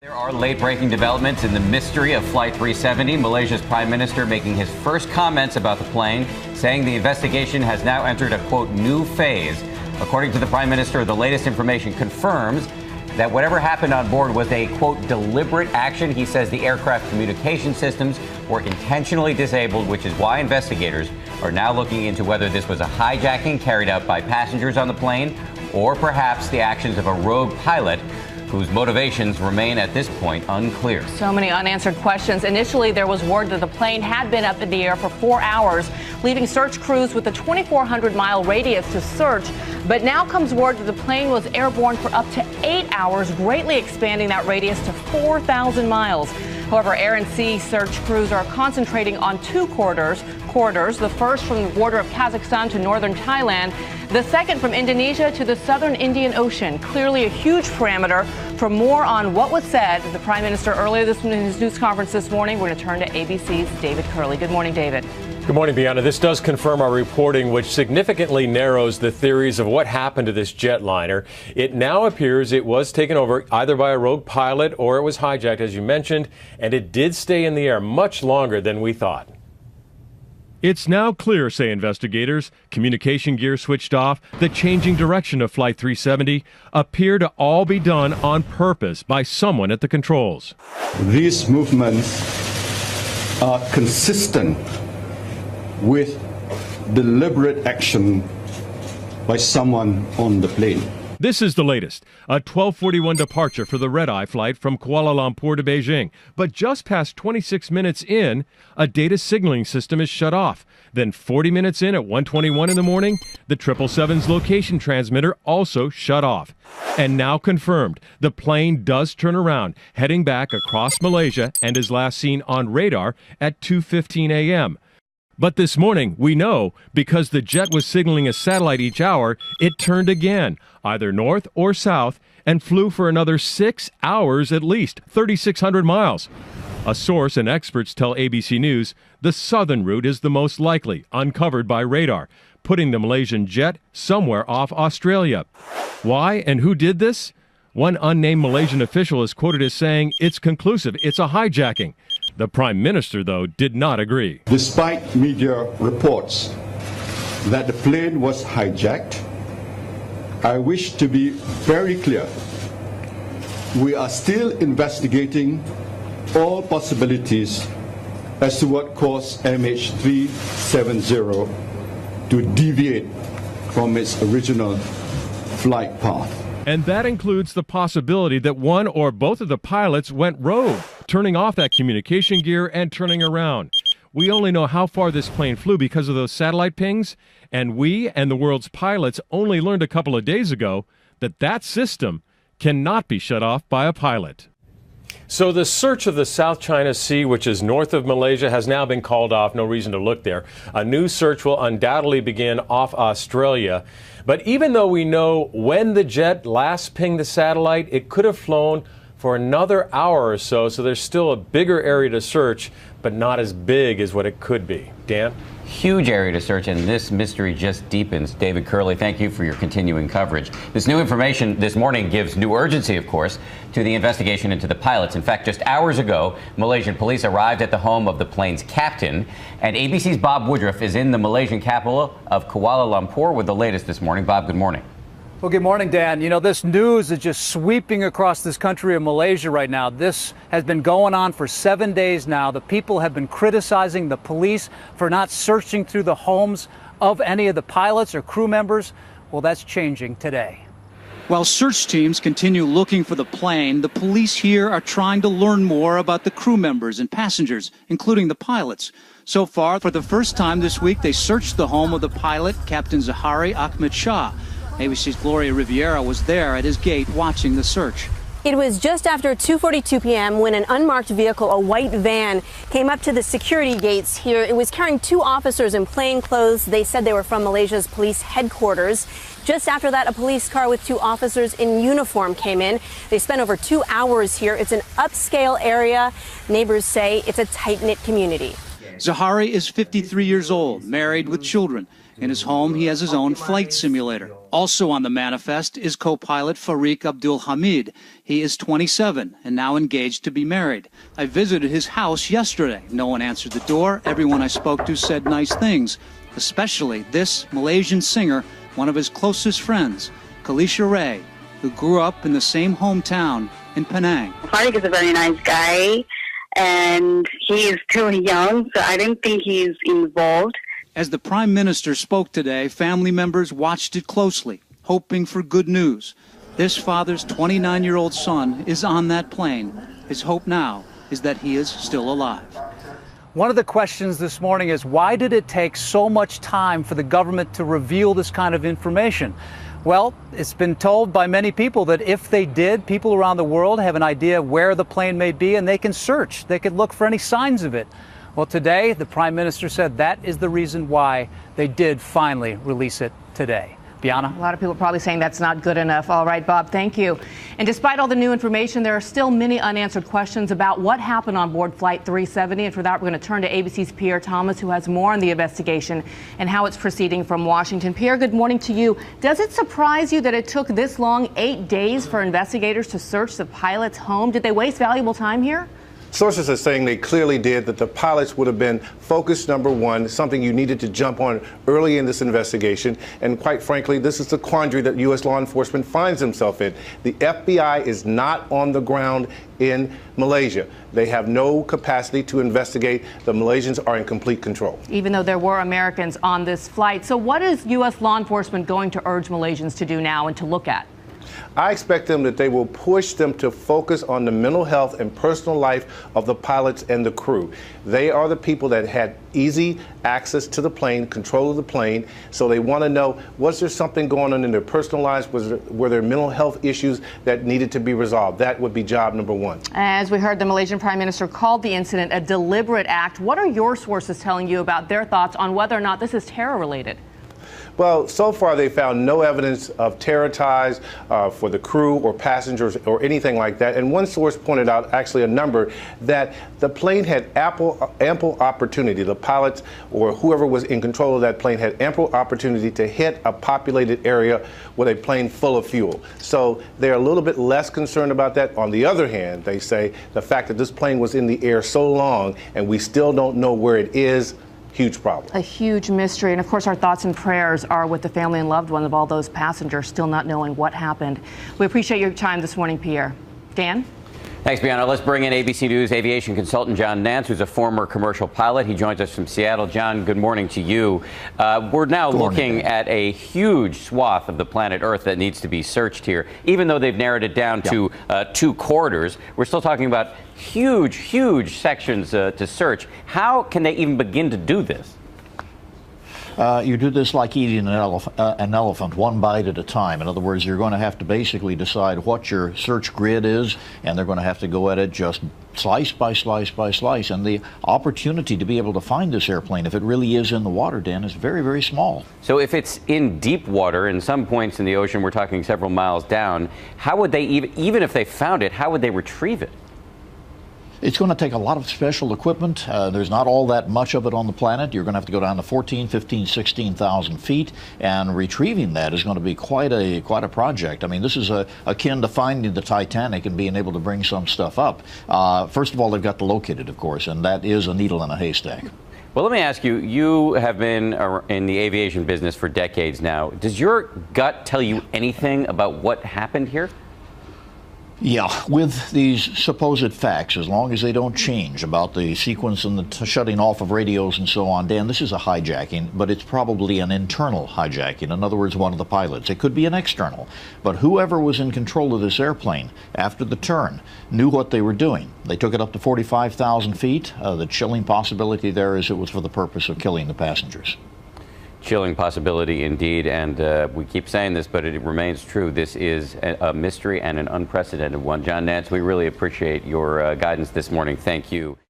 There are late-breaking developments in the mystery of Flight 370. Malaysia's Prime Minister making his first comments about the plane, saying the investigation has now entered a, quote, new phase. According to the Prime Minister, the latest information confirms that whatever happened on board was a, quote, deliberate action. He says the aircraft communication systems were intentionally disabled, which is why investigators are now looking into whether this was a hijacking carried out by passengers on the plane or perhaps the actions of a rogue pilot whose motivations remain at this point unclear. So many unanswered questions. Initially, there was word that the plane had been up in the air for 4 hours, leaving search crews with a 2,400-mile radius to search. But now comes word that the plane was airborne for up to 8 hours, greatly expanding that radius to 4,000 miles. However, air and sea search crews are concentrating on two corridors, the first from the border of Kazakhstan to northern Thailand, the second from Indonesia to the southern Indian Ocean. Clearly a huge parameter. For more on what was said to the Prime Minister earlier in his news conference this morning, we're going to turn to ABC's David Curley. Good morning, David. Good morning, Bianna. This does confirm our reporting, which significantly narrows the theories of what happened to this jetliner. It now appears it was taken over either by a rogue pilot or it was hijacked, as you mentioned, and it did stay in the air much longer than we thought. It's now clear, say investigators, communication gear switched off, the changing direction of Flight 370 appear to all be done on purpose by someone at the controls. These movements are consistent with deliberate action by someone on the plane. This is the latest, a 12:41 departure for the red-eye flight from Kuala Lumpur to Beijing. But just past 26 minutes in, a data signaling system is shut off. Then 40 minutes in at 1:21 in the morning, the 777's location transmitter also shut off. And now confirmed, the plane does turn around, heading back across Malaysia and is last seen on radar at 2:15 a.m. But this morning, we know, because the jet was signaling a satellite each hour, it turned again, either north or south, and flew for another 6 hours at least, 3,600 miles. A source and experts tell ABC News the southern route is the most likely, uncovered by radar, putting the Malaysian jet somewhere off Australia. Why and who did this? One unnamed Malaysian official is quoted as saying it's conclusive, it's a hijacking. The Prime Minister, though, did not agree. Despite media reports that the plane was hijacked, I wish to be very clear. We are still investigating all possibilities as to what caused MH370 to deviate from its original flight path. And that includes the possibility that one or both of the pilots went rogue, turning off that communication gear and turning around. We only know how far this plane flew because of those satellite pings, and we and the world's pilots only learned a couple of days ago that that system cannot be shut off by a pilot. So the search of the South China Sea, which is north of Malaysia, has now been called off. No reason to look there. A new search will undoubtedly begin off Australia. But even though we know when the jet last pinged the satellite, it could have flown for another hour or so. So there's still a bigger area to search, but not as big as what it could be. Dan? Huge area to search, and this mystery just deepens. David Curley, thank you for your continuing coverage. This new information this morning gives new urgency, of course, to the investigation into the pilots. In fact, just hours ago, Malaysian police arrived at the home of the plane's captain, and ABC's Bob Woodruff is in the Malaysian capital of Kuala Lumpur with the latest this morning. Bob, good morning. Well, good morning, Dan. You know, this news is just sweeping across this country of Malaysia right now. This has been going on for 7 days now. The people have been criticizing the police for not searching through the homes of any of the pilots or crew members. Well, that's changing today. While search teams continue looking for the plane, the police here are trying to learn more about the crew members and passengers, including the pilots. So far, for the first time this week, they searched the home of the pilot, Captain Zahari Ahmed Shah. ABC's Gloria Riviera was there at his gate watching the search. It was just after 2:42 p.m. when an unmarked vehicle, a white van, came up to the security gates here. It was carrying two officers in plain clothes. They said they were from Malaysia's police headquarters. Just after that, a police car with two officers in uniform came in. They spent over 2 hours here. It's an upscale area. Neighbors say it's a tight-knit community. Zahari is 53 years old, married with children. In his home, he has his own flight simulator. Also on the manifest is co-pilot Farik Abdul Hamid. He is 27 and now engaged to be married. I visited his house yesterday. No one answered the door. Everyone I spoke to said nice things, especially this Malaysian singer, one of his closest friends, Kalisha Ray, who grew up in the same hometown in Penang. Farik is a very nice guy, and he is still young, so I don't think he's involved. As the Prime Minister spoke today, family members watched it closely, hoping for good news. This father's 29-year-old son is on that plane. His hope now is that he is still alive. One of the questions this morning is, why did it take so much time for the government to reveal this kind of information? Well, it's been told by many people that if they did, people around the world have an idea where the plane may be and they can search. They could look for any signs of it. Well, today, the Prime Minister said that is the reason why they did finally release it today. Bianna? A lot of people are probably saying that's not good enough. All right, Bob, thank you. And despite all the new information, there are still many unanswered questions about what happened on board Flight 370. And for that, we're going to turn to ABC's Pierre Thomas, who has more on the investigation and how it's proceeding from Washington. Pierre, good morning to you. Does it surprise you that it took this long, 8 days, for investigators to search the pilot's home? Did they waste valuable time here? Sources are saying they clearly did, that the pilots would have been focus number one, something you needed to jump on early in this investigation. And quite frankly, this is the quandary that U.S. law enforcement finds themselves in. The FBI is not on the ground in Malaysia. They have no capacity to investigate. The Malaysians are in complete control. Even though there were Americans on this flight. So what is U.S. law enforcement going to urge Malaysians to do now and to look at? I expect them that they will push them to focus on the mental health and personal life of the pilots and the crew. They are the people that had easy access to the plane, control of the plane, so they want to know, was there something going on in their personal lives? Were there mental health issues that needed to be resolved? That would be job number one. As we heard, the Malaysian Prime Minister called the incident a deliberate act. What are your sources telling you about their thoughts on whether or not this is terror-related? Well, so far they found no evidence of terror ties for the crew or passengers or anything like that. And one source pointed out, actually a number, that the plane had ample opportunity. The pilots or whoever was in control of that plane had ample opportunity to hit a populated area with a plane full of fuel. So they're a little bit less concerned about that. On the other hand, they say the fact that this plane was in the air so long and we still don't know where it is, huge problem. A huge mystery. And of course, our thoughts and prayers are with the family and loved ones of all those passengers still not knowing what happened. We appreciate your time this morning, Pierre. Dan? Thanks, Bianna. Let's bring in ABC News aviation consultant John Nance, who's a former commercial pilot. He joins us from Seattle. John, good morning to you. We're now looking at a huge swath of the planet Earth that needs to be searched here. Even though they've narrowed it down to 2 corridors, we're still talking about huge sections to search. How can they even begin to do this? You do this like eating an elephant, one bite at a time. In other words, you're going to have to basically decide what your search grid is, and they're going to have to go at it just slice by slice by slice. And the opportunity to be able to find this airplane, if it really is in the water, Dan, is very small. So if it's in deep water, in some points in the ocean, we're talking several miles down, how would they, even if they found it, how would they retrieve it? It's going to take a lot of special equipment. There's not all that much of it on the planet. You're going to have to go down to 14, 15, 16,000 feet, and retrieving that is going to be quite a project. I mean, this is akin to finding the Titanic and being able to bring some stuff up. First of all, they've got to locate it, of course, and that is a needle in a haystack. Well, let me ask you, you have been in the aviation business for decades now. Does your gut tell you anything about what happened here? Yeah, with these supposed facts, as long as they don't change about the sequence and the shutting off of radios and so on, Dan, this is a hijacking, but it's probably an internal hijacking. In other words, one of the pilots. It could be an external. But whoever was in control of this airplane after the turn knew what they were doing. They took it up to 45,000 feet. The chilling possibility there is it was for the purpose of killing the passengers. Chilling possibility indeed, and we keep saying this, but it remains true. This is a mystery and an unprecedented one. John Nance, we really appreciate your guidance this morning. Thank you.